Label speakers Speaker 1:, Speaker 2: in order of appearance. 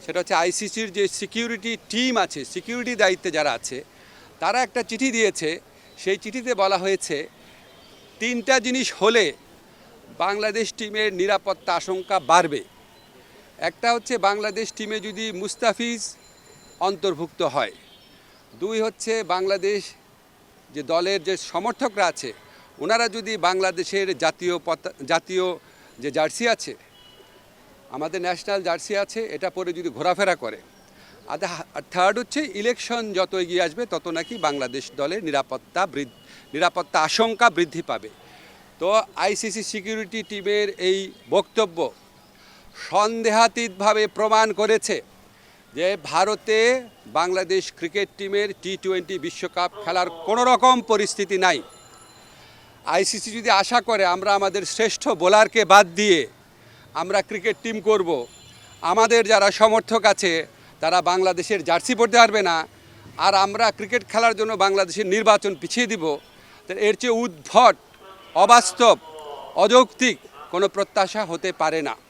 Speaker 1: সেটা হচ্ছে আইসিসির যে সিকিউরিটি টিম আছে, সিকিউরিটি দায়িত্বে যারা আছে, তারা একটা চিঠি দিয়েছে। সেই চিঠিতে বলা হয়েছে 3টা জিনিস হলে বাংলাদেশ টিমের নিরাপত্তা আশঙ্কা বাড়বে। একটা হচ্ছে বাংলাদেশ টিমে যদি মুস্তাফিজ অন্তর্ভুক্ত হয়, 2 হচ্ছে বাংলাদেশ যে দলের যে সমর্থকরা আছে ওনারা যদি বাংলাদেশের জাতীয় যে জার্সি আছে, আমাদের ন্যাশনাল জার্সি আছে, এটা পরে যদি ঘোরাফেরা করে। আর 3rd হচ্ছে ইলেকশন যত এগিয়ে আসবে তত নাকি বাংলাদেশ দলের নিরাপত্তা আশঙ্কা বৃদ্ধি পাবে। তো আইসিসি সিকিউরিটি টিমের এই বক্তব্য সন্দেহাতীতভাবে প্রমাণ করেছে যে ভারতে বাংলাদেশ ক্রিকেট টিমের T20 বিশ্বকাপ খেলার কোনো রকম পরিস্থিতি নাই। আইসিসি যদি আশা করে আমরা আমাদের শ্রেষ্ঠ বোলারকে বাদ দিয়ে আমরা ক্রিকেট টিম করব, আমাদের যারা সমর্থক আছে তারা বাংলাদেশের জার্সি পরতে পারবে না, আর আমরা ক্রিকেট খেলার জন্য বাংলাদেশের নির্বাচন পিছিয়ে দিব, এর চেয়ে উদ্ভট, অবাস্তব, অযৌক্তিক কোনো প্রত্যাশা হতে পারে না।